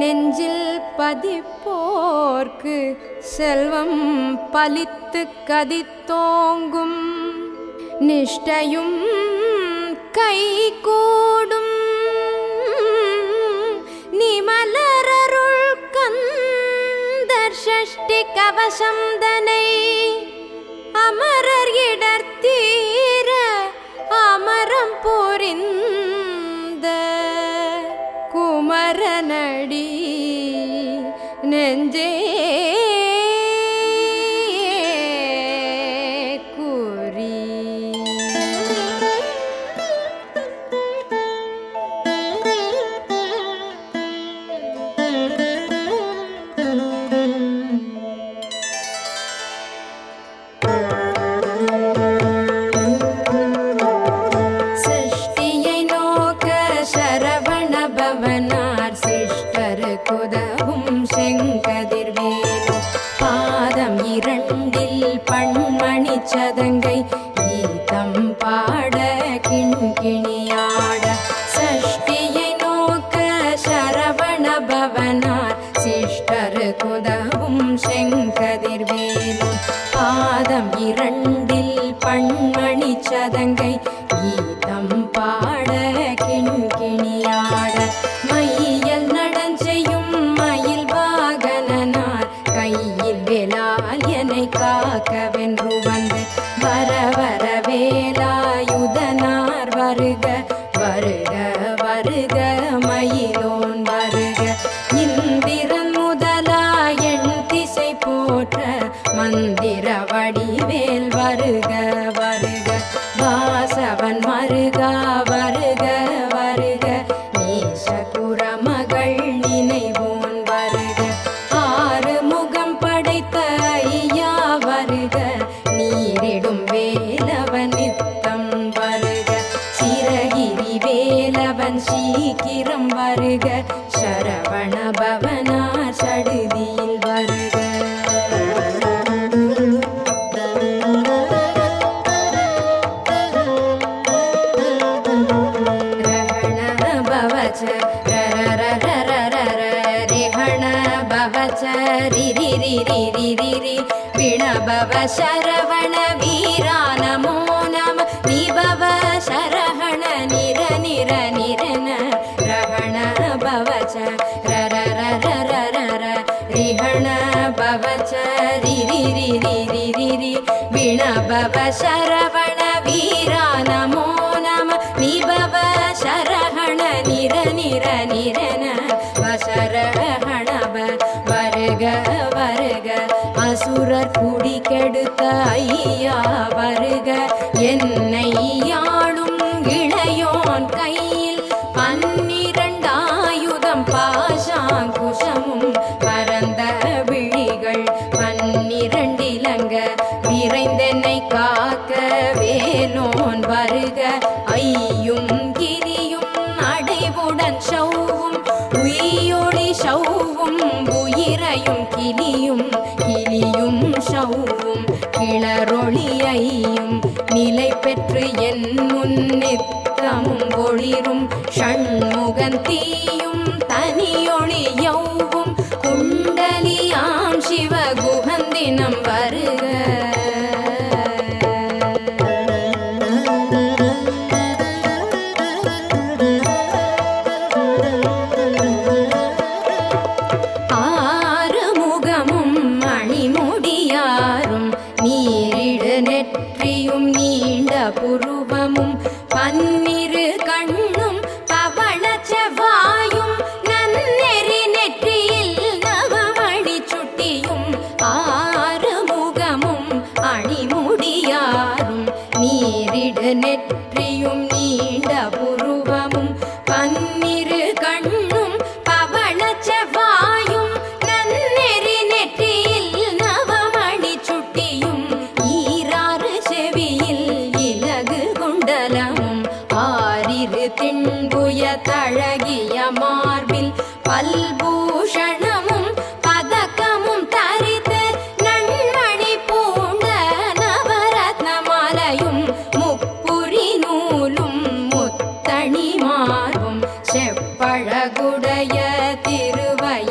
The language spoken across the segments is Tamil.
நெஞ்சில் பதிப்போர்க்கு செல்வம் பலித்து கதித்தோங்கும் நிஷ்டையும் கைகூடும் நிமலரருள் கந்தர் ஷஷ்டி கவசம் தனை அமரர் இடர்த்தீர அமரம் புரிந்த குமரனடி நெஞ்சே குறி. சிருஷ்டியை நோக்க சரவண பவனார் சிஷ்டர் குதவும் செங்கதிர்வேலு பாதம் இரண்டில் பண்மணி சதங்கை கீதம் பாட கிண்கிணியாட. சஷ்டியை நோக்க சரவண பவனார் சிஷ்டர் குதவும் செங்கதிர்வேலு பாதம் இரண்டில் பண்மணி சதங்கை கீதம் பாட கிண்கிணியாட. மையல் நடஞ்செய்யும் மயில் வாகனனார் கையில் வேலால் என்னை காக்கவென்று வந்து வர வர வேலாயுதனார் வருக வருக வருக மயிலோன் வருக. இந்திரன் முதலா எண் திசை போற்ற மந்திர வடிவேல் வருக வருக. வாசவன் மருகா வருக வருக நேசகுர மகள் நினைவோன் வருக. ஆறு முகம் படைத்த ஐயா வருக நீரிடும் வேலவன் நித்தம் வருக. சிரகிரி வேலவன் சீக்கிரம் வருக சரவண பவனார் சடுதியில் வருக. விணபவ சரவண வீரா நமோ நம நிபவ சரஹண நிர நிர நிரன ரஹண பவச்ச ரர ரர ரர ரிஹண பவச்ச ரிரி ரிரி ரிரி விணபவ சரவண வீரா நமோ நம நிபவ சரஹண நிர நிர நிரன வசரஹணப வருக வருக. அசுரர் குடி கெடுத்த ஐயா வருக என்னை யாழும் இளையோன் கையில் 12 ஆயுதம் பாசாங்குஷமும் பரந்த விழிகள் 12 இலங்க விரைந்தென்னை காக்க வேலோன் வருக. ஐயும் கிரியும் அடைவுடன் சௌவும் உயிரொளி சௌவும் உயிரையும் கிளியும் கிளியும் சௌவும் கிளரொளியையும் நிலை பெற்று என் முன்னித்தமும் ஒளிரும் ஷண்முகன் தீயும் தனியொளி யௌவும் குண்டலியாம் சிவகுகந்தினம் வருக. புருவமும் 12 கண்ணும் பவள செவ்வாயும் நன்னெறி நெற்றியில் நவமணி சுட்டியும் 6 முகமும் அணிமுடியாரும் நீரிடு நெற்றியும் நீண்ட புருவமும் 12 கண்ணும் பவள செவ்வாயும் நன்னெறி நெற்றியில் நவமணி சுட்டியும் 6 செவியில் குண்டலமும் 6 திண்புய தழகிய மார்பில் பல்பூஷணமும் பதக்கமும் தரித்து நன்மணி பூண்ட நவரத்ன மாலையும் முப்புரி நூலும் முத்தணி மார்பும் செப்பழகுடைய திருவை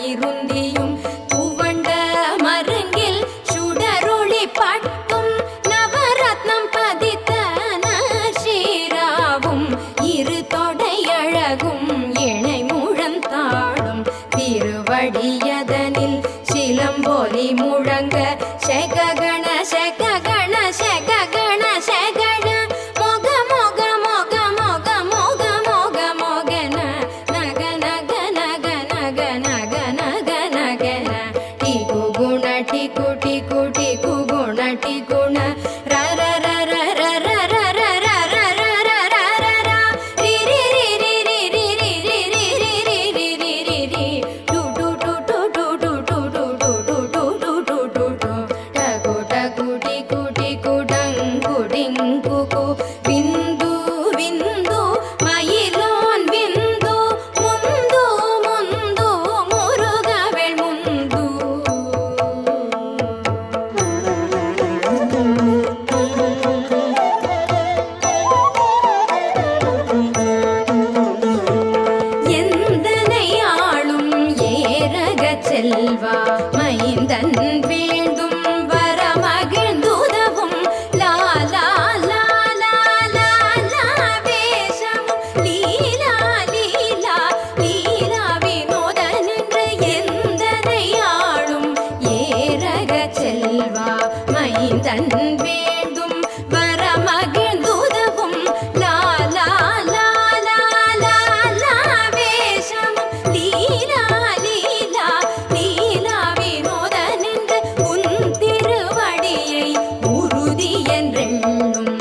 செல்வா மைந்தன் வேண்டும் வரமகிழ்ந்துதவும் லாலா லாலா லாலா வேஷமும் லீலா லீலா லீலா வினோதன் என்று எந்தனை ஆளும் ஏரக செல்வா மைந்தன் வேண்டும் வரமகிழ்ந்துதவும் லாலா லாலா லாலா வேஷமும் லீலா லீலா லீலா வினோதன் என்று உன் திருவடியை உறுதி என்றெண்ணும்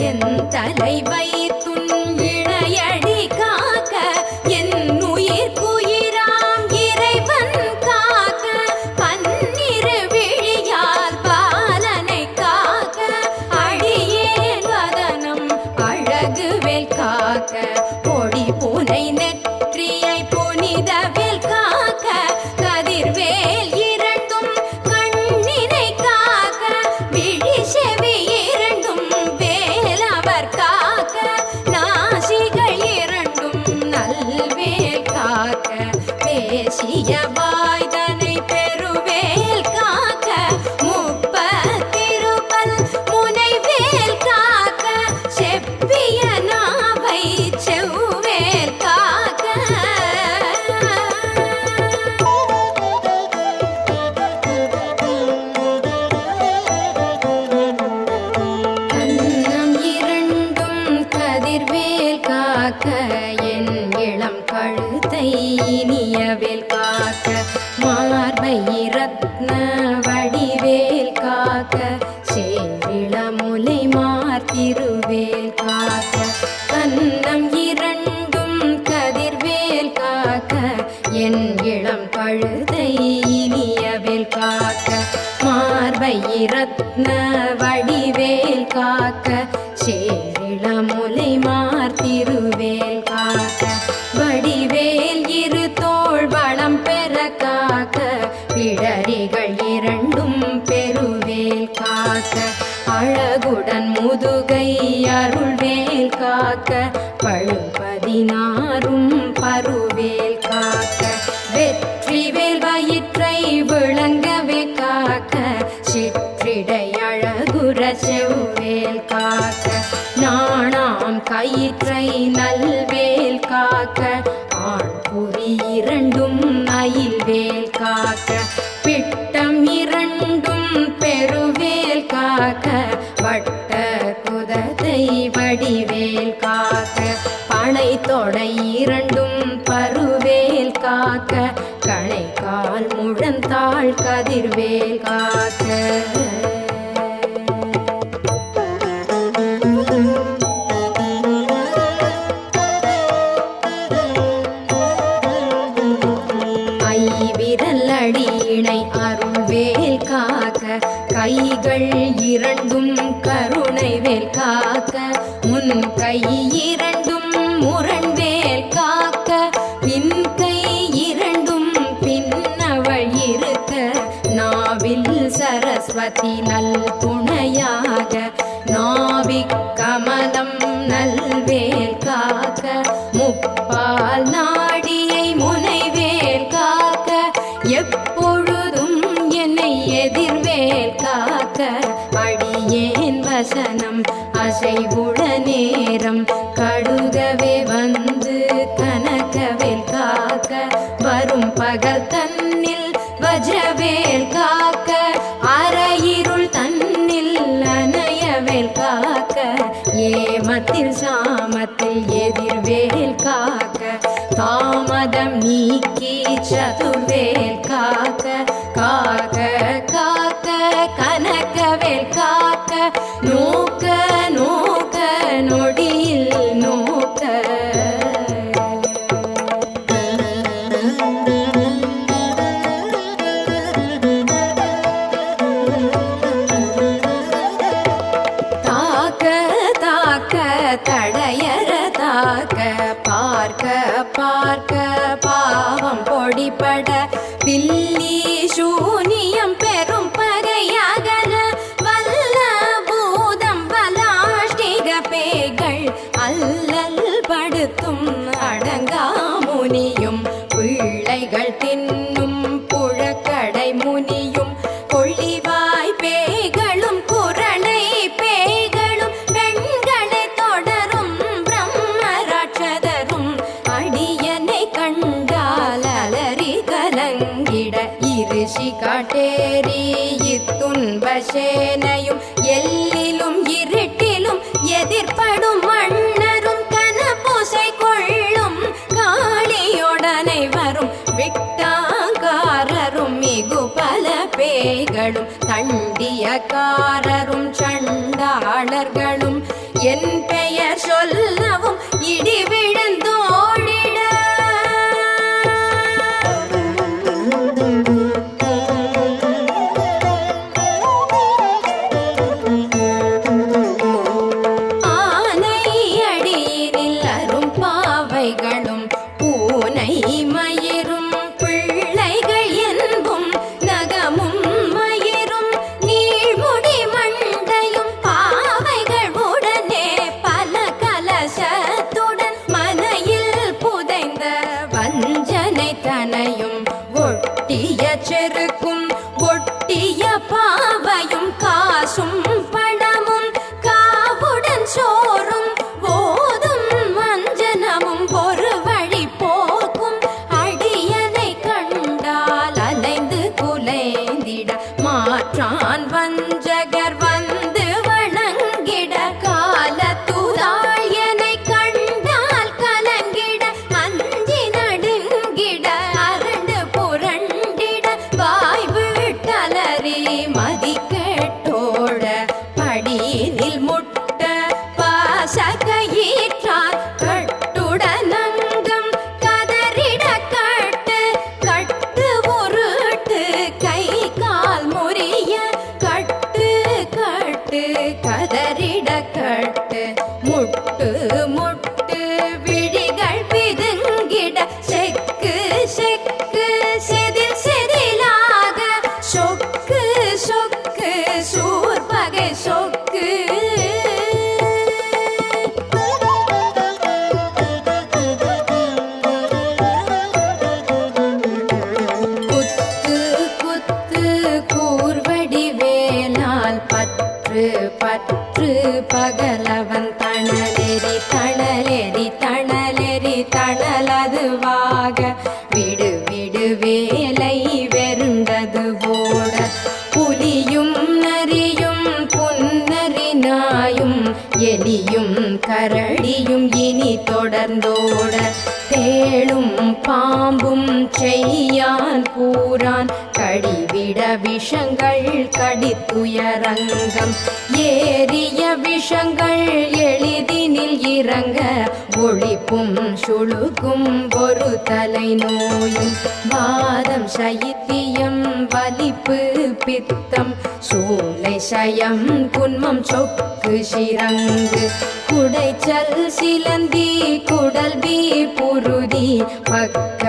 என் தலை வைத்துன் இணையடி காக்க என் உயிர்க்குயிராம் இறைவன் காக்க பன்னிரு விழியால் பாலனை காக்க அடியேன் வதனம் அழகுவேல் காக்க பொடி பூனை நெற்றியை புனிதவேல் காக்க கதிர்வேல் இரண்டும் கண்ணினை காக்க விழி செவி இரண்டும் வேலவர் காக்க நாசிகள் இரண்டும் நல்வேல் காக்க பேசிய வாய்தனை பெருவேல் காக்க முப்பத்திருபல் முனைவேல் காக்க செப்பிய நாவை செவ்வேல் காக்க கன்னம் இரண்டும் கதிர்வேல் காக்க என் இளம் கழுத்தை இனியவேல் காக்க மார்பை ரத்ன வடிவேல் காக்க சேரிளமுலை மார்த்திருவேல் காக்க கன்னம் இரண்டும் கதிர்வேல் காக்க என் இளம் கழுதை இனியவேல் காக்க மார்பை ரத்ன வடிவேல் காக்க சேரிளமுலை மார்த்திருவேல் காக்க வடிவேல் இரு தோள் வளம் பெற காக்க பிடரிகள் இரண்டும் பெருவேல் காக்க அழகுடன் முதுகை அருள்வேல் காக்க பழுபதினாரும் பருவேல் காக்க வெற்றிவேல் வயிற்றை விளங்கவே காக்க சிற்றிடை அழகுற செவ்வேல் காக்க நாணாம் கயிற்றை நல்வேல் காக்க ஆண் குறி இரண்டும் அயில்வேல் காக்க பிட்டம் இரண்டும் பெருவேல் காக்க வட்ட குதத்தை வடிவேல் காக்க பனை தொடை இரண்டும் பருவேல் காக்க கணை கால் முழந்தாள் கதிர்வேல் காக்க ஐவிரல் அடியினை அருள்வேல் காக்க கைகள் இரண்டும் கருணைவேல் காக்க முன் கை இரண்டும் முரண்வேல் காக்க பின் கை இரண்டும் பின்னவள் இருக்க நாவில் சரஸ்வதி நல் துணையாக நாவிக் கமலம் நல்வேல் காக்க முப்பால் நாடியை முனைவேல் காக்க எப்பொழுதும் என்னை எதிர்வேல் காக்க அடியேன் வசனம் அசைவுட நேரம் கடுகவே வந்து கனகவேல் காக்க வரும் பகல் தன்னில் வஜ்ரவேல் காக்க அரையிருள் தன்னில் அனயவேல் காக்க ஏமத்தில் சாமத்தில் எதிர்வேல் காக்க தாமதம் நீக்கி சதுர்வேல் காக்க காக்க காக்க கனகவேல் காக்க நோக்க நோக்க நொடியில் நோக்க தடையற தாக்க பார்க்க பார்க்க பாவம் பொடிபட பில்லி சூனியம் பெரும் பகையகல வல்ல பூதம் பலாஷ்டிக பேய்கள் அல்லல் படுத்தும் அடங்கா முனியும் பிள்ளைகள் தின்னும் புழக்கடை வீசி காட்டேரி இத்துன்பசேனையும் எல்லிலும் இருட்டிலும் எதிர்படும் மன்னரும் கனபூசை கொள்ளும் காளியோடனை வரும் விட்டாங்காரரும் மிகு பல பேய்களும் தண்டியக்காரரும் சண்டாளர்களும் என் பெயர் சொல்லவும் இடி விழுந்தோடிட ஆனை அடியினில் அரும் பாவைகளும் பூனை மயிரும் பிள்ளைகள் என்பும் நகமும் மயிரும் நீழ்முடி மண்டையும் பாவைகள் உடனே பல கலசத்துடன் மனையில் புதைந்த வஞ்சனை தனையும் ஒட்டிய செருக்கும் ஒட்டிய பாவையும் காசும் படமும் காவுடன் சோறும் போதும் வஞ்சனமும் ஒரு வழி போக்கும் அடியனை கண்டால் அலைந்து குலைந்திட மாற்றான் வஞ்சகர் வந்து வணங்கிட காலத்துதாள் என்னை கண்டால் கலங்கிட அஞ்சி நடுங்கிட அரண்டு புரண்டிட வாய் விட்டலறி மதி கேட்டோட படியினில் முட்ட பாசகையிற்றார் கட்டுடனங்கம் கதறிட கட்டு கட்டு உருட்டு கை கால் முறிய கட்டு கட்டு கதறிட கட்டு முட்டு முட்டு விழிகள் பிதுங்கிட செக்கு செக்கு செதில் செதிலாக சொக்கு சொக்கு சூர்பகை சொக்கு குத்து குத்து கூர்வடி வேலால் பற்று பற்று பகலவன் தணலெறி தணலெறி தணலெறி தணலதுவாக விடு விடு வேலை வெருண்டது போட புலியும் நரியும் புன்னரி நாயும் எலியும் கரடியும் இனி தொடர்ந்தோட தேளும் பாம்பும் செய்யான் பூரான் கடிவிட விஷங்கள் கடித்துயரங்கம் ஏறிய விஷங்கள் எளிதினில் இறங்க ஒளிப்பும் சுழுக்கும் ஒரு தலை நோயும் வாதம் சைத்தியம் வலிப்பு பித்தம் சூளை சயம் குன்மம் சொக்கு சிரங்கு குடைச்சல் சிலந்தி குடல்வி புருதி பக்க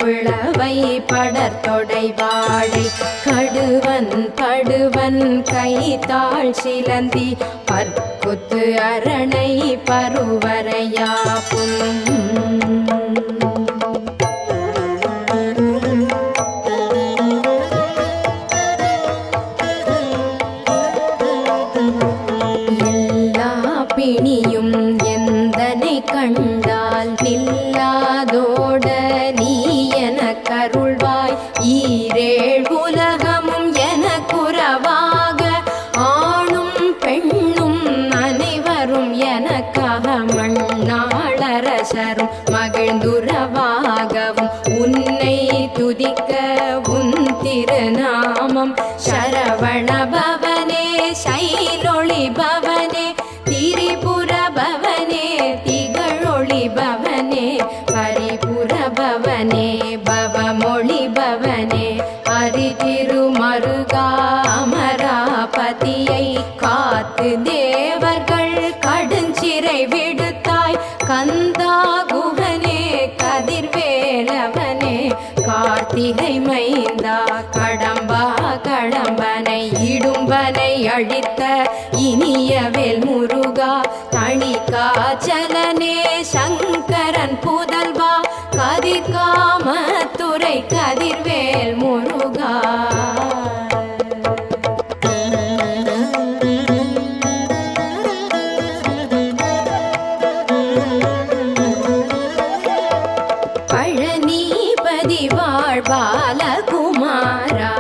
பிளவை படர்தொடை வாடை கடுவன் படுவன் கைத்தாள் சிலந்தி பற்குத்து அரணை பருவரையாப்பும் பிணியும் எந்தனை கண்டால் நில்லாதோட நீ என கருள்வாய் ஈரேழ் உலகமும் என குறவாக ஆணும் பெண்ணும் அனைவரும் எனக்காக மண்ணாளரசரும் மகிழ்ந்துறவாகவும் உன்னை துதிக்க உன் திருநாமம் சரவண பவனே சைலொளி பவனே திரிபுர பவனே திகழொளி பவனே பரிபுர பவனே பவமொழி பவனே அரிதிருமருகா அமராபதியை காத்து தேவர்கள் கடுஞ்சிறை விடுத்தாய் கந்தா குகனே கதிர்வேலவனே கார்த்திகை மைந்தா கடம்பா கடம்பனை இடும்பனை அழித்த இனியவேல் முருகா தணிகாச்சலனே சங்கரன் புதல்வா கதிர்காமத்துறை கதிர்வேல் முருகா பழனிபதி வாழ் பாலகுமாரா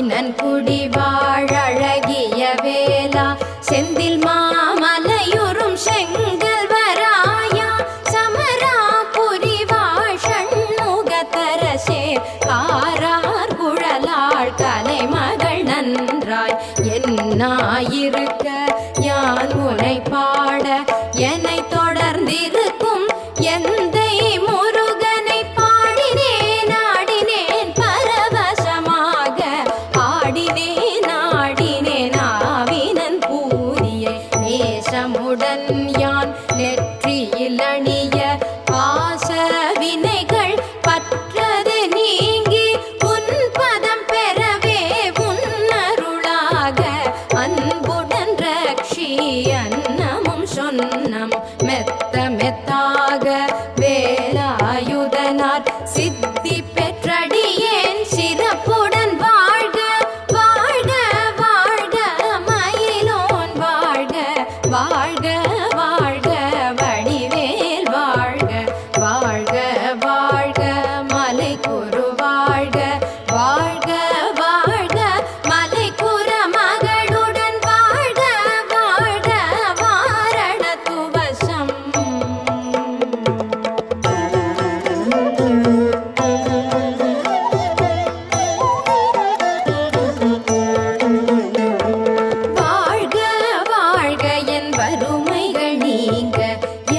ஆவினன்குடி வாழகிய வேளா செந்தில் மாமலையுறும் செங்கல்வராயா சமராபுரி வாழ் ஷண்முகத்தரசே காரார் குழலாள் கலைமகள் நன்றாய் என்னாயிருக்க யான் உனை பாட என்னை தொடர்ந்திருக்கும் எந்தை முருகனை பாடினேன் ஆடினேன் பரவசமாக ஆடினேன் ஆடினேன் ஆவினன் பூரியை நேசமுடன் யான் நெற்றியில் அணிய பாச வினைகள் பற்றது நீங்கி உன் பதம் பெறவே உன்னருளாக அன்புடன் ரக்ஷி அன்னமும் சொன்னம் மெத்த மெத்தாக வேலாயுதனார் சித்தி பெற்றடியேன் சிறப்புடன் வாழ்க வாழ்க வாழ்க மயிலோன் வாழ்க வாழ்க வாழ்க வடிவேல் வாழ்க வாழ்க வாழ்க மலை குரு வாழ்க வாழ்க வாழ்க மலை குற மகளுடன் வாழ்க வாழ்க வாரண துவசம் வாழ்க வாழ்க என் வறுமைகள் நீங்க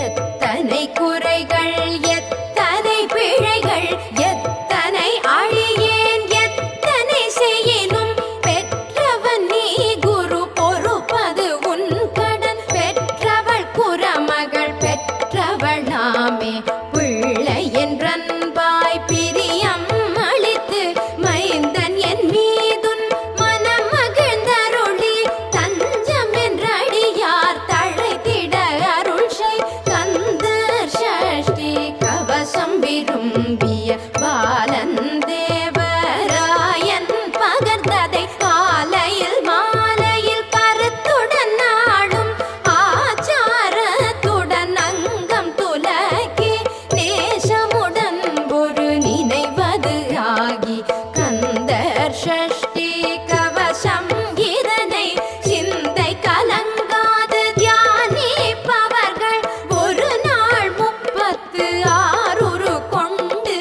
எத்தனை குறைகள் எத்தனை பிழைகள் எத்தனை அழியேன் எத்தனை செய்யினும் பெற்றவன் நீ குரு பொறுப்பது உன் கடன் பெற்றவள் குறமகள் பெற்றவள் நாமே பிள்ளை என்றன்பாய் பிரியம் அளித்து மைந்தன் என் மீதுன் மனம் மகிழ்ந்தருளி தஞ்சம் என்றடியார் தழைத்திட அருள் செய் கந்தர் சஷ்டி கவசம் விரும்பிய பாலன் தேவராயன் பகர்ந்ததை காலையில் மாலையில் கருத்துடன் நாடும் ஆச்சாரத்துடன் அங்கம் துலக்கி நேசமுடன் ஒரு நினைவது ஆகி கந்தர் சஷ்டி கவசம் இதனை சிந்தை கலங்காது தியானிப்பவர்கள் ஒரு நாள் 36 கொண்டு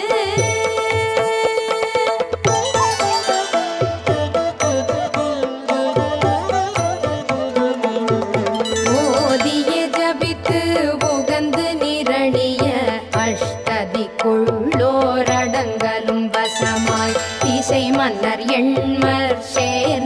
ஓதிய ஜபித்து உகந்து நிரணிய அஷ்டதிக்குள்ளோரடங்கலும் வசமாய் திசை மன்னர் எண்மர் சேர்ந்தங்கருளுவர்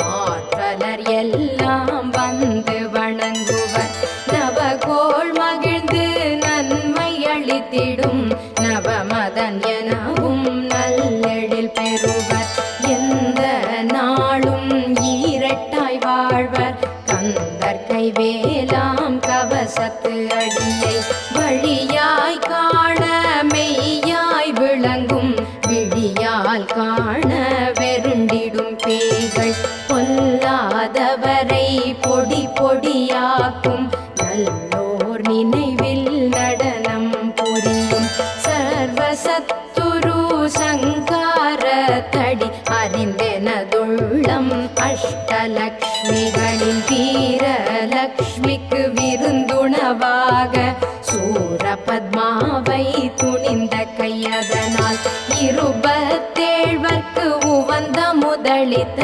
மாற்றலர் எல்லாம் வந்து வணங்குவர் நவகோள் மகிழ்ந்து நன்மை அளித்திடும் நவமதன் எனவும் நல்லெழில் பெறுவர் எந்த நாளும் ஈரட்டாய் வாழ்வர் கந்தர் கைவேலாம் கவசத்து அடியை வழியாய் காண மெய்யாய் விளங்கும் விழியால் காண வெருண்டிடும் பேய்கள் பொல்லாதவரை பொடி பொடியாக்கும் நல்லோர் நினைவில் நடனம் புரியும் சர்வசத்துரு சங்காரத்தடி அறிந்தெனதுள்ளம் அஷ்டலக்ஷ்மிகளில் வீரலக்ஷ்மிக்கு விருந்துணவாக சூரபத்மாவை துணிந்த கையதனால் 27 உவந்த முதலித்த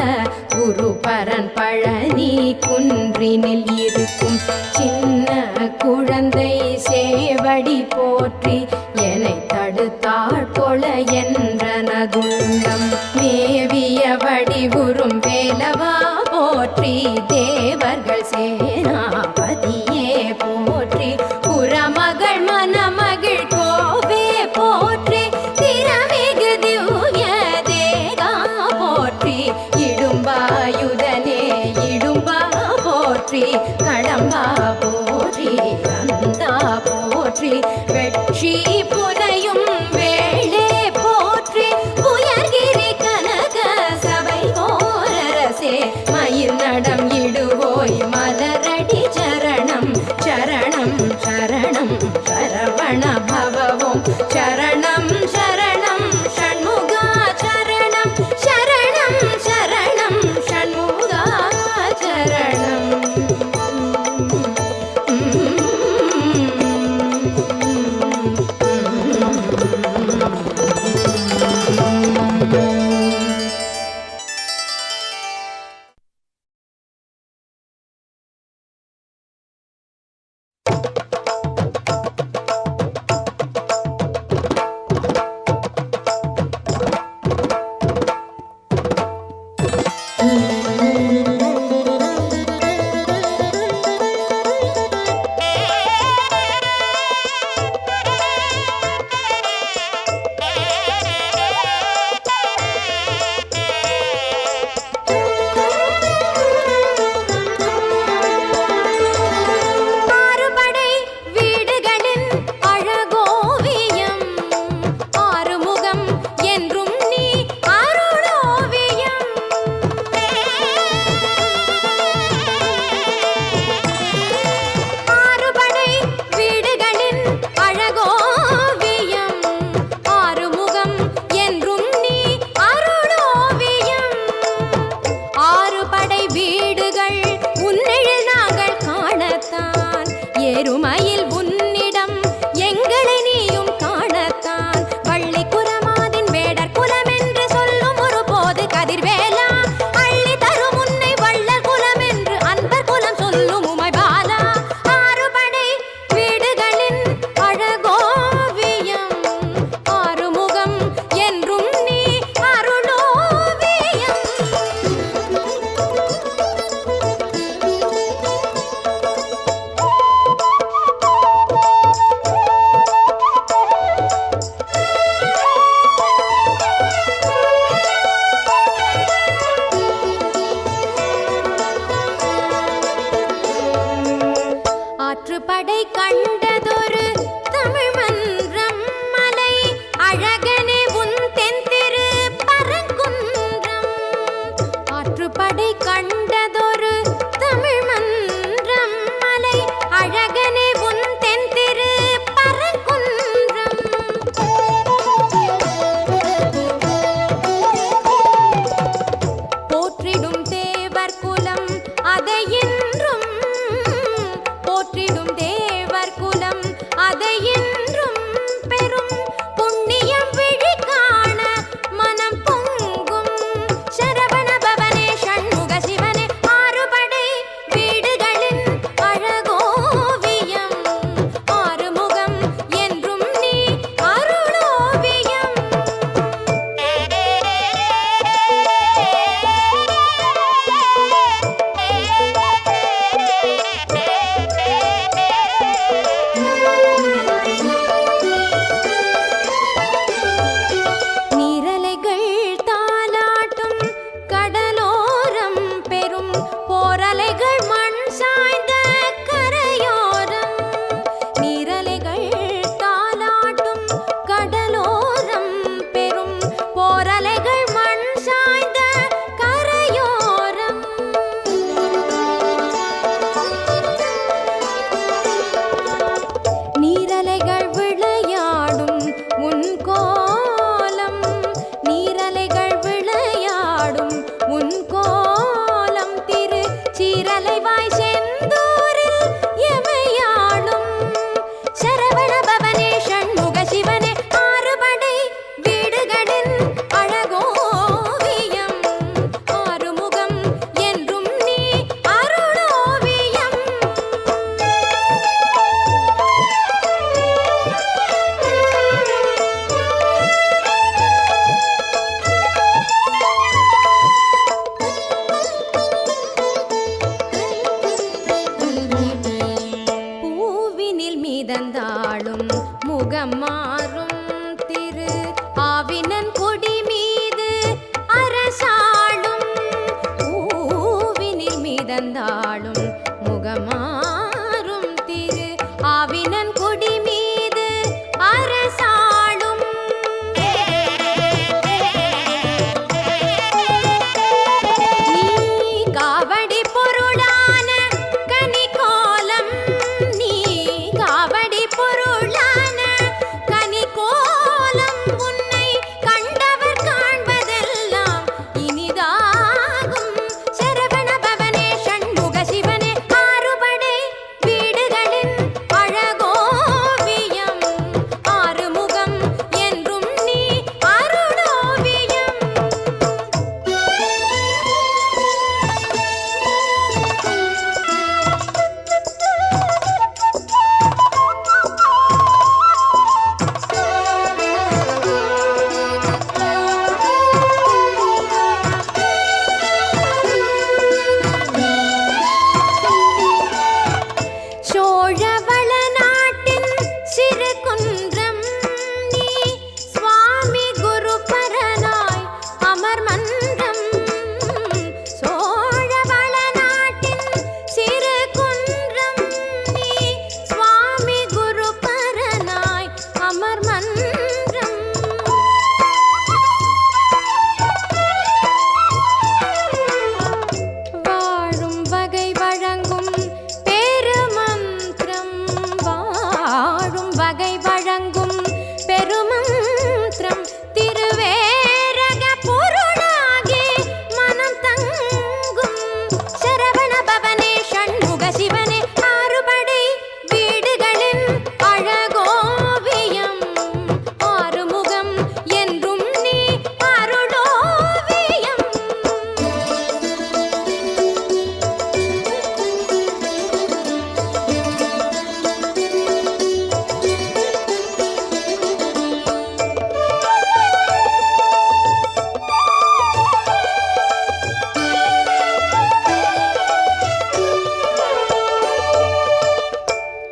குருபரன் பழனி குன்றினில் இருக்கும் சின்ன குழந்தை சேவடி போற்றி என்னை தடுத்தாள் கொள என்றனதுள்ளம் மேவிய வடிவுறும் வேலவா போற்றி தேவர்கள் சேனாபதியே போற்றி புறமகள் மணமகிழ் கோவே போற்றி திறமிகு திவ்ய தேகா போற்றி இடும்பாயுதனே இடும்பா போற்றி கடம்பா போற்றி கந்தா போற்றி வெற்றி புனையும் வேளே போற்றி உயர்கிரி கனக சபை ஓரரசே மயில் நடம் இடுவோய் மலரடி சரணம் சரணம் சரணம் சரவண பவவோம் சரணம் சரணம் ஷண்முகா சரணம் முகமாறும் திரு ஆவினன் கொடி மீது அரசாளும் பூவினில் மீதந்தாளும் முகமாறும் திரு ஆவினன் கொடி மீது அரசாளும் நீ காவடி பொருளான கனிகோலம் நீ காவடி பொருளான கனிகோலம் உன்னை கண்டவர் காண்பதெல்லாம் இனிதாகும் சரவண பவனே ஷண்முக சிவனே ஆறுபடை வீடுகளின் அழகோவியம் ஆறுமுகம் என்றும் நீ அருளோவியம் சோழவள நாட்டின் சிறு குன்றம் நீ சுவாமி குருபரனாய் அமர் மன்றம் சோழவள நாட்டின் சிறு குன்றம் நீ சுவாமி குருபரனாய் அமர் மன்றம் வாழும் வகை வழங்கும் பெருமந்திரம் வாழும் வகை வழங்கும் பெருமந்திரம் திருவேரக பொருளாகி மனம் தங்கும் சரவண பவனே ஷண்முக சிவனே ஆறுபடை வீடுகளின் அழகோவியம் ஆறுமுகம் என்றும் நீ அருளோவியம்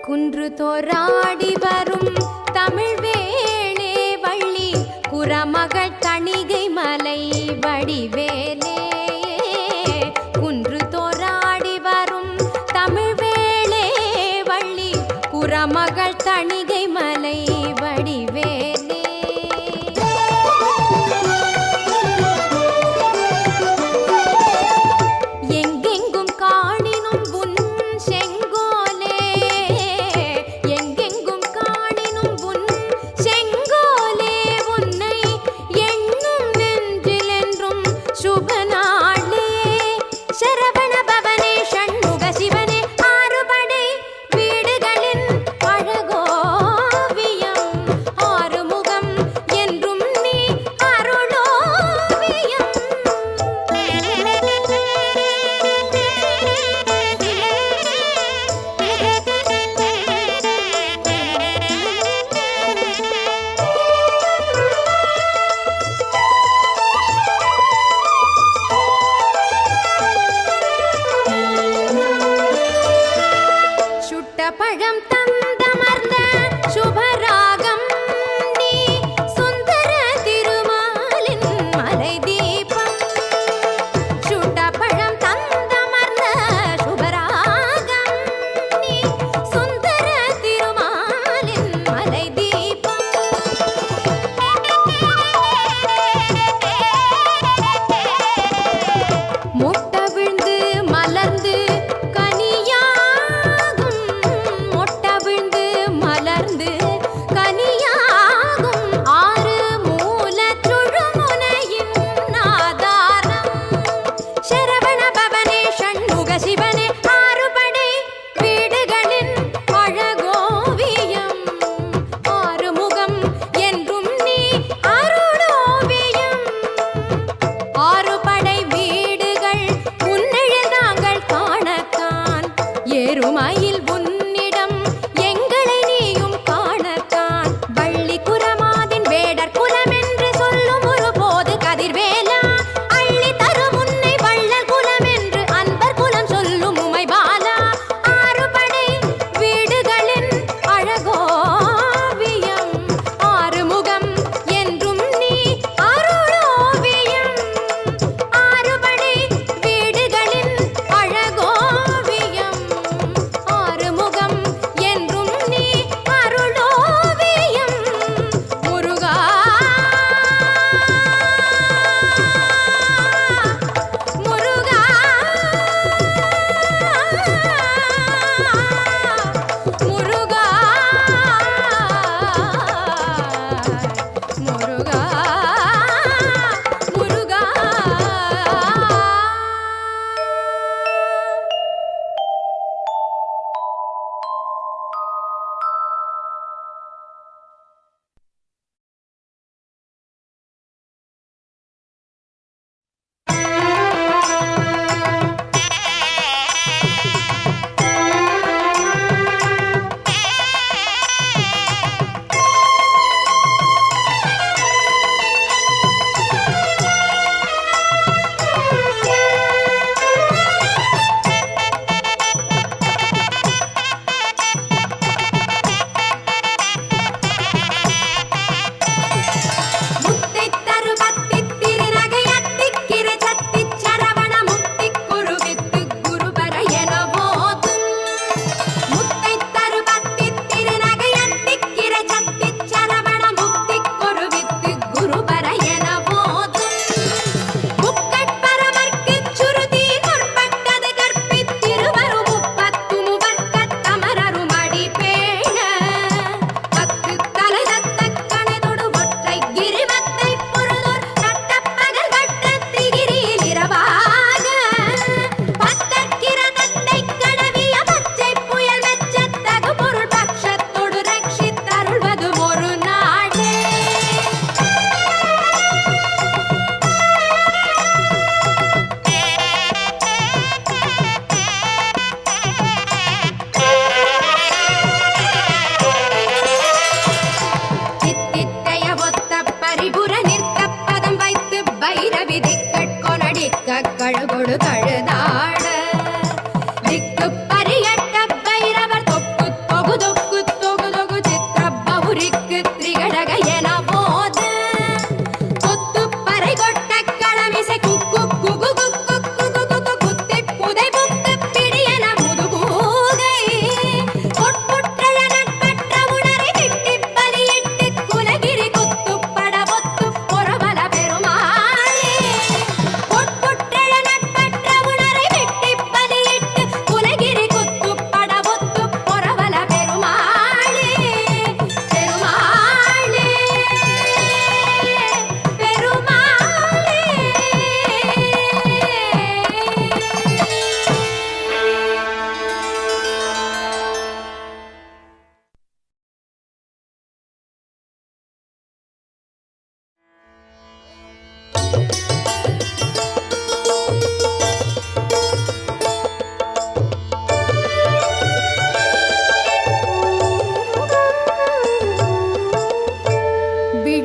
குன்று தோராடி வரும் தமிழ் வேளே வள்ளி குறமகள் தணிகை மலை வடிவேலே குன்று தோராடி வரும் தமிழ் வேளே வள்ளி குறமகள் தணிகை மலை வடிவேலே எங்கெங்கும் காணினும் உன் செங்கோலே எங்கெங்கும் காணினும் உன் செங்கோலே உன்னை எண்ணும் நெஞ்சிலென்றும்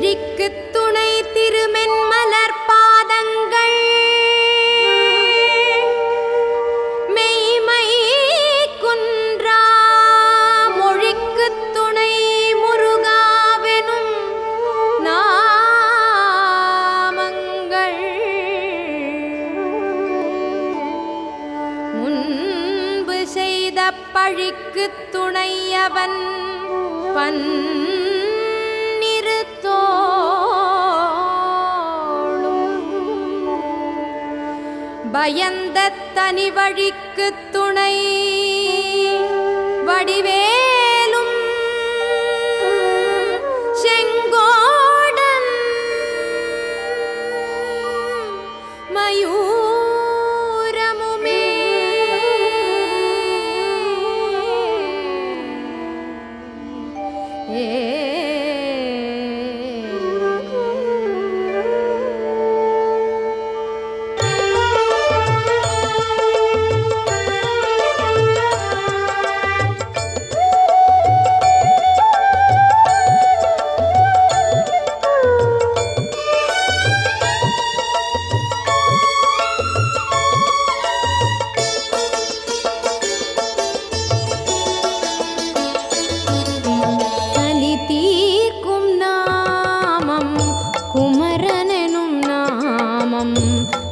விழிக்குத் துணை திருமென்மலர் பாதங்கள் மெய்மை குன்றா மொழிக்குத் துணை முருகாவெனும் நாமங்கள் முன்பு செய்த பழிக்குத் துணையவன் பயந்த தனி வழிக்குத் துணை வடிவேலும் செங்கோடன் மயூரமுமே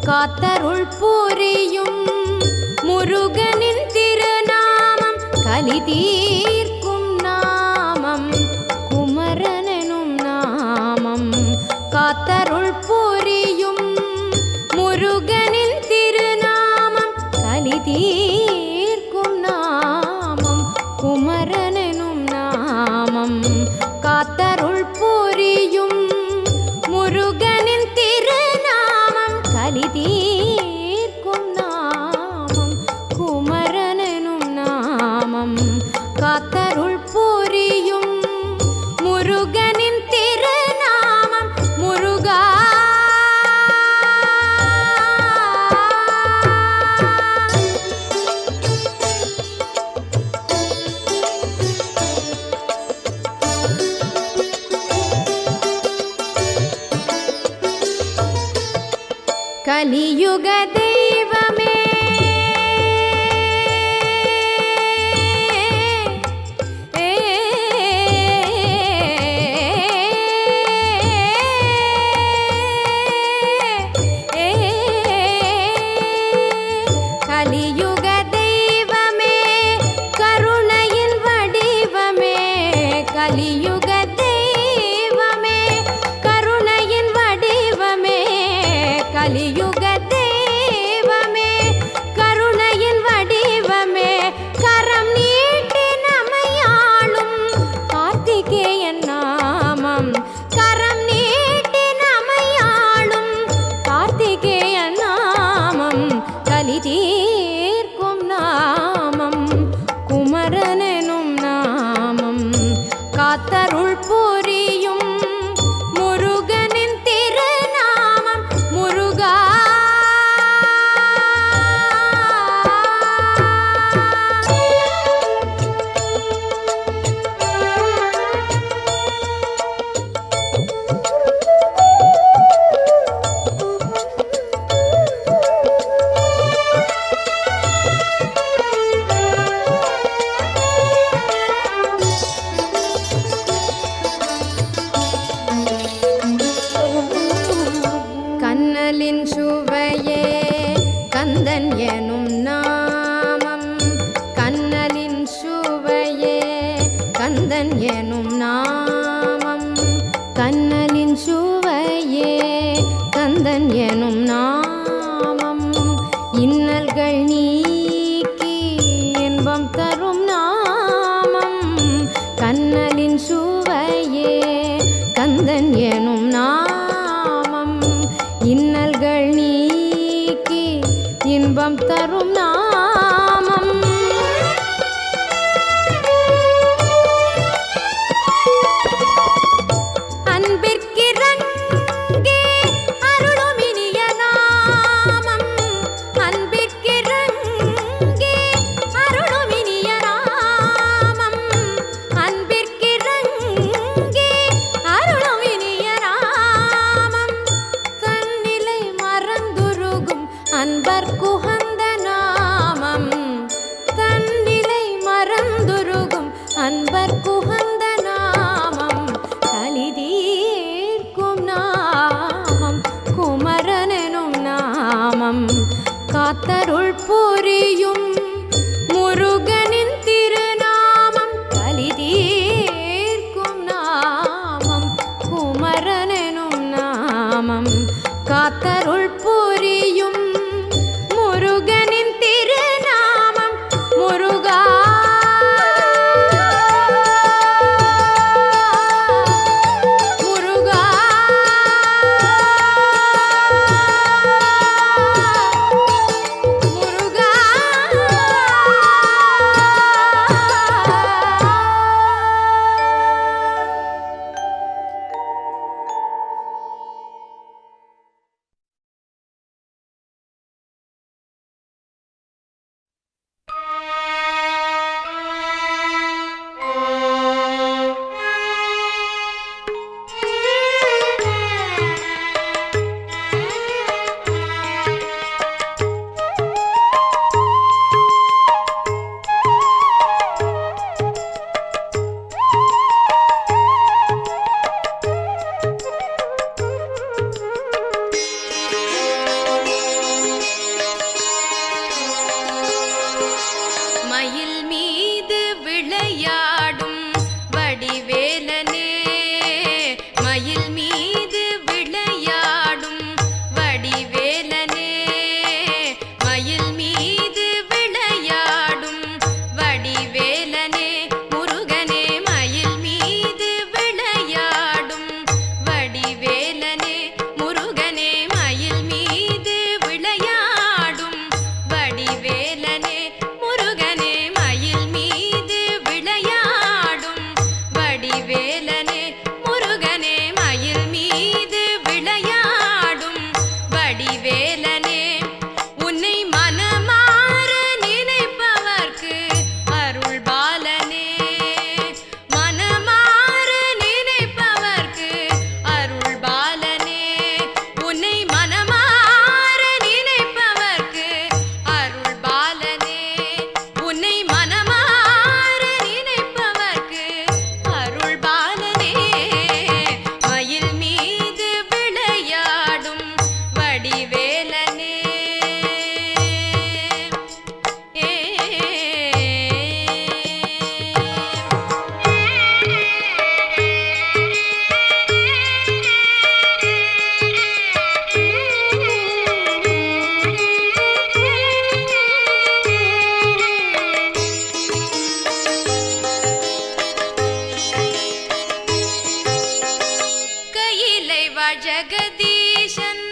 காத்தருள் புரியும் முருகனின் திருநாமம் கலி தீர்க்கும் நாமம் குமரனெனும் நாமம் காத்தருள் புரியும் முருகனின் திருநாமம் கலி தீர்க்கும் நாமம் குமரனெனும் நாமம் காத்தருள் புரியும் முருகனின் திருநாமம் கலி தீர்க்கும் நாமம் குமரனெனும் நாமம் காத்தருள் புரியும் முருகனின் திருநாமம் முருகா. கலியுக தெய்வமே கலியுக தெய்வமே கருணையின் வடிவமே கலியுக தெய்வமே கருணையின் வடிவமே கலியுக தெய்வமே கருணையின் வடிவமே கரம் நீட்டி நமையாளும் கார்த்திகேயன் நாமம் கரம் நீட்டி நமையாளும் கார்த்திகேயன் நாமம் கலி தீர்க்கும் நாமம் குமரனெனும் நாமம் காத்தருள் புரியும் முருகனின் திருநாமம் முருகா. கண்ணலின் சுவையே கந்தன் எனும் நாமம் கண்ணலின் சுவையே கந்தன் எனும் நாமம் கண்ணலின் சுவையே கந்தன் எனும் நாமம் இன்னல்கள் நீக்கி இன்பம் தரும் நாமம் கண்ணலின் சுவையே கந்தன் எனும் நாமம் இன்னல்கள் நீக்கி இன்பம் தரும் நாமம் அன்பிற்கிறங்கே அருளும் இனிய நாமம் அன்பிற்கிறங்கே அருளும் இனிய நாமம் அன்பிற்கிறங்கே அருளும் இனிய ஜகதீஷன்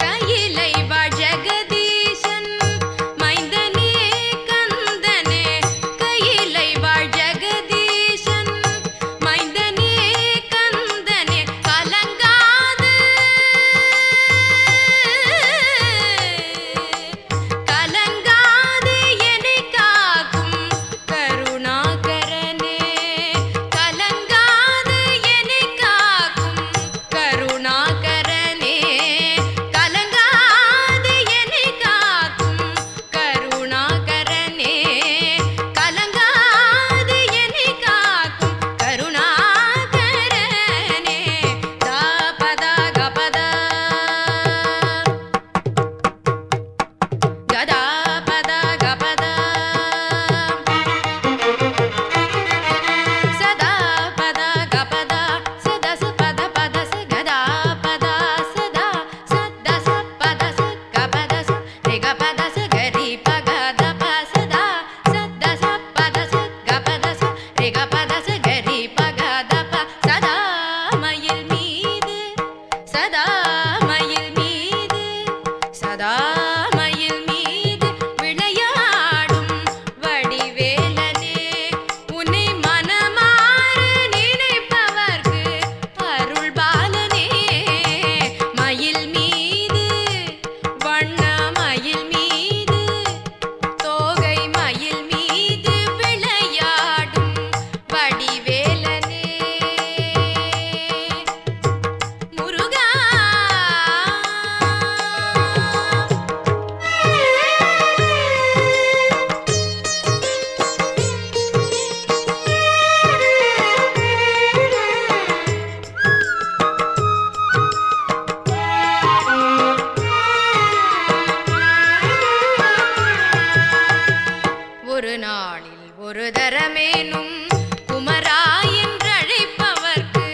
கையிலை வாழ் ஜகதீஷன் மைந்தனே கந்தனே கையிலை வாழ் ஜகதீஷன் மைந்தனே கந்தனே கலங்காது ஒரு நாளில் ஒரு தரமேனும் குமரா என்றழைப்பவர்க்கு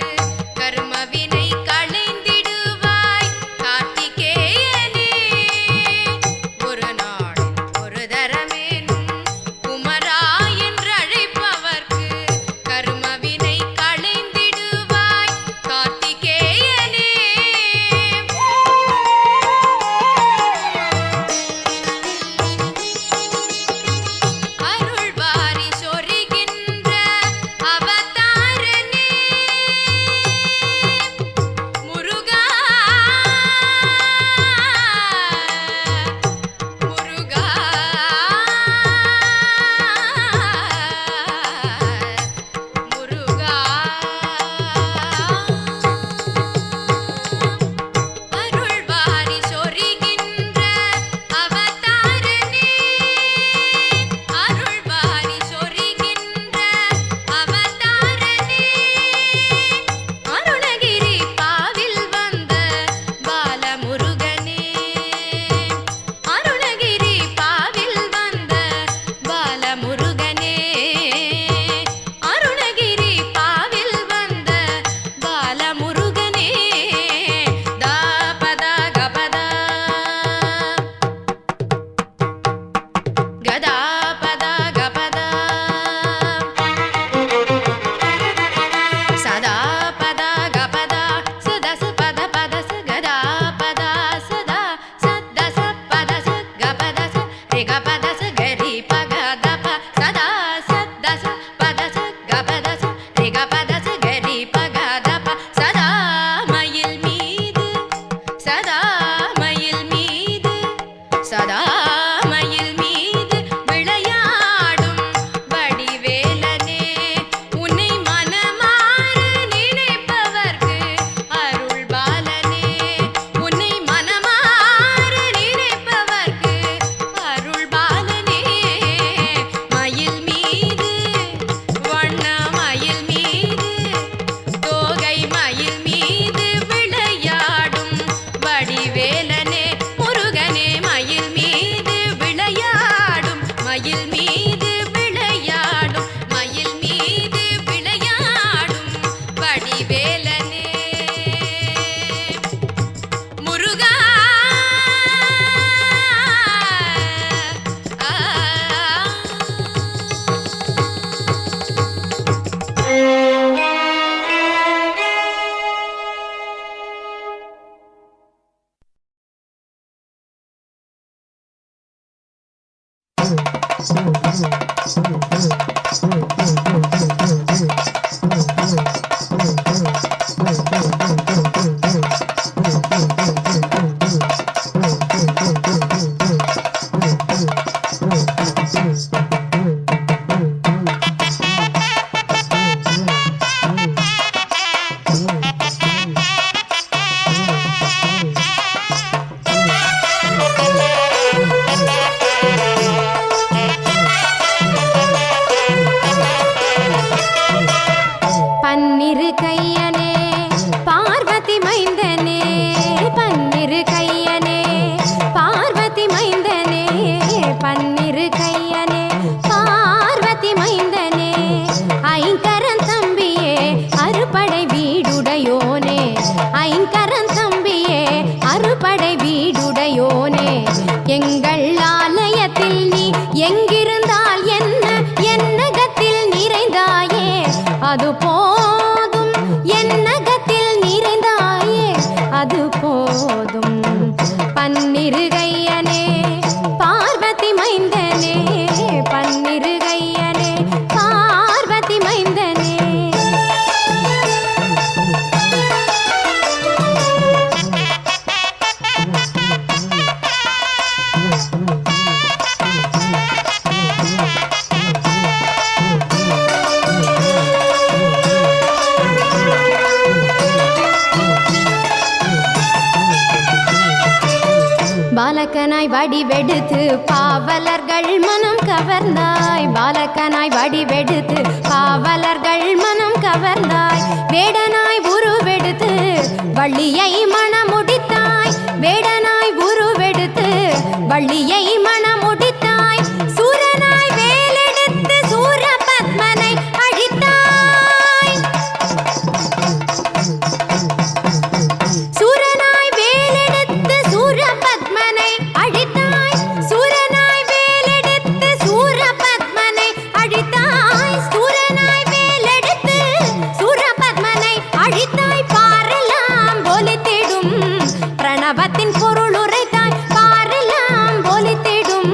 கர்மவினை களைந்திடுவாய் கார்த்திகேயனே. ஒரு நாளில் ஒரு தரமேனும் குமரா என்றழைப்பவர்க்கு கர்மவினை களைந்திடுவாய் கார்த்திகேயனே. அருள்வாரி சொரிகே கதா பத கபத சதா பத கபத சதச பத பதச கதா பத சதா சதச பதச கபதச ரே கபதச கரி பகத ப சதா சதச பதச கபதச ரே கபதச கரி பகத ப சதா மயில் மீது சதா மயில் மீது சதா மயில் மீது விளையாடும் வடிவேலனே உன்னை மனமாற நினைப்பவர்க்கு அருள் பாலனே உன்னை மனமாற நினைப்பவர்க்கு அருள் பாலனே மயில் மீது வண்ண மயில் மீது தோகை மயில் மீது விளையாடும் வடிவேலனே முருகனே மயில் மீது விளையாடும் மயில் மீது விளையாடும் மயில் மீது விளையாடும் வடிவேலனே முருகா பன்னிரு கையனே பார்வதி மைந்தனே பன்னிரு கையனே பார்வதி மைந்தனே பன்னிரு கையனே பார்வதி மைந்தனே ஐங்கரன் தம்பியே அறுபடை வீடுடையோனே ஐங்கரன் தம்பியே அறுபடை வீடுடையோனே எங்கள் ஆலயத்தில் நீ எங்கிருந்தால் என்ன என்னகத்தில் நிறைந்தாயே அது போதும் என்னகத்தில் நிறைந்தாயே அது போதும் பன்னிரு கையனே பார்வதி மைந்தனே பன்னிரு கையனே பார்வதி மைந்தனே பாலகனாய் வடிவெடுத்து பாவலர்கள் மனம் கவர்ந்தாய் பாலகனாய் வடிவெடுத்து பாவலர்கள் மனம் கவர்ந்தாய் வேடனாய் உருவெடுத்து வள்ளியை மணமுடித்தாய் வேடனாய் உருவெடுத்து வள்ளியை மணமுடித்தாய் சூரனாய் வேலெடுத்து சூரபத்மனை அழித்தாய் சூரனாய் வேலெடுத்து சூரபத்மனை அழித்தாய் சூரனாய் வேலெடுத்து சூரபத்மனை அழித்தாய் சூரனாய் வேலெடுத்து சூரபத்மனை அழித்தாய் பாரெல்லாம் ஒலித்திடும் பிரணவத்தின் பொருள் உரைத்தாய் பாரெல்லாம் ஒலித்திடும்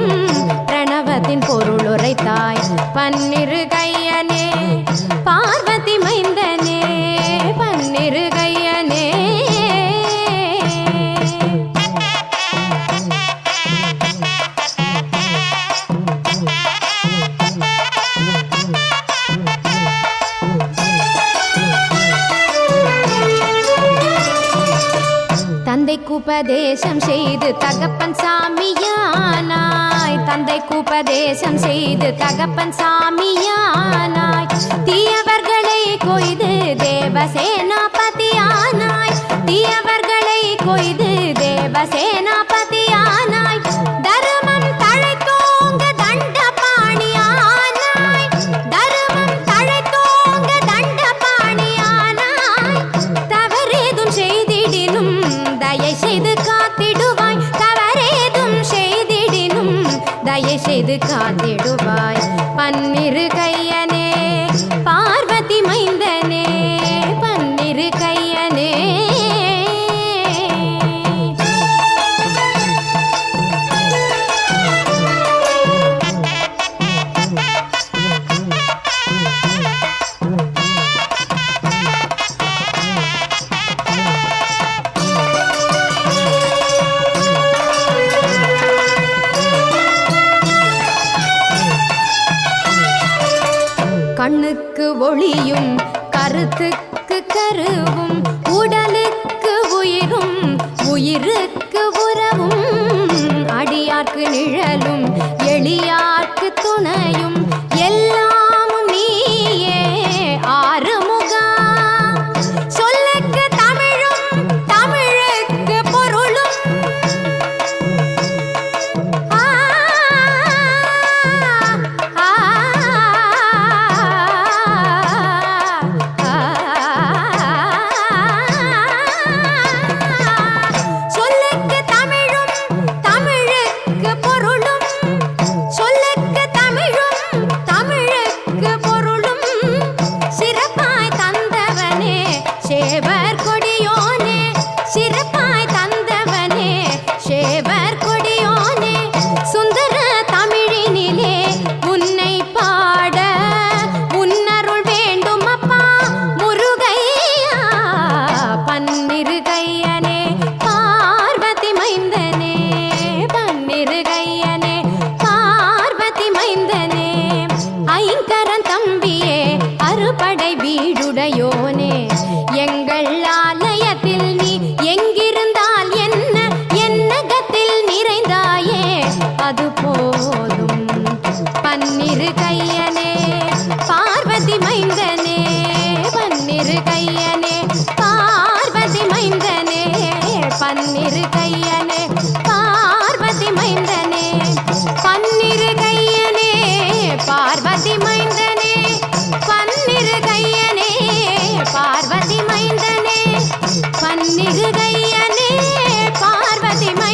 பிரணவத்தின் பொருள் உரைத்தாய் பன்னிரு கையனே பார்வதி மைந்தனே பன்னிரு கையனே தந்தைக்கு உபதேசம் செய்து தகப்பன் சாமியானாய் தந்தைக்கு உபதேசம் செய்து தகப்பன் சாமியானாய் தீயவர்களை கொய்து தேவசேனாபதியானாய் தீயவர்களை கொய்து தேவசேனாபதியானாய் தருமம் தழைத்தோங்க தண்டபாணியானாய் தருமம் தழைத்தோங்க தண்டபாணியானாய் தவறேதும் செய்திடினும் தயை செய்து காத்திடுவாய் தவறேதும் செய்திடினும் தயை செய்து காத்திடுவாய் பன்னிரு கையனே பார்வதி மைந்தனே பன்னிரு கையனே. கண்ணுக்கு ஒளியும் கருத்துக்கு கருவும் உடலுக்கு உயிரும் உயிருக்கு உறவும் அடியார்க்கு நிழலும் எளியார்க்கு துணையும் எல்லாமும் நீயே ஆறுமுகா. சொல்லுக்கு தமிழும் தமிழுக்கு பொருளும் படை வீடுடையோனே எங்கள் ஆலயத்தில் நீ எங்கிருந்தால் என்ன என்னகத்தில் நிறைந்தாயே அது போதும். பன்னிரு கையனே பார்வதி மைந்தனே பன்னிரு கையனே பார்வதி மைந்தனே பன்னிரு கையனே பார்வதி மைந்தனே பன்னிரு கையனே பார்வதி மைந்தனே பன்னிரு கையனே பார்வதி மைந்தனே பன்னிரு கையனே பார்வதி மைந்தனே.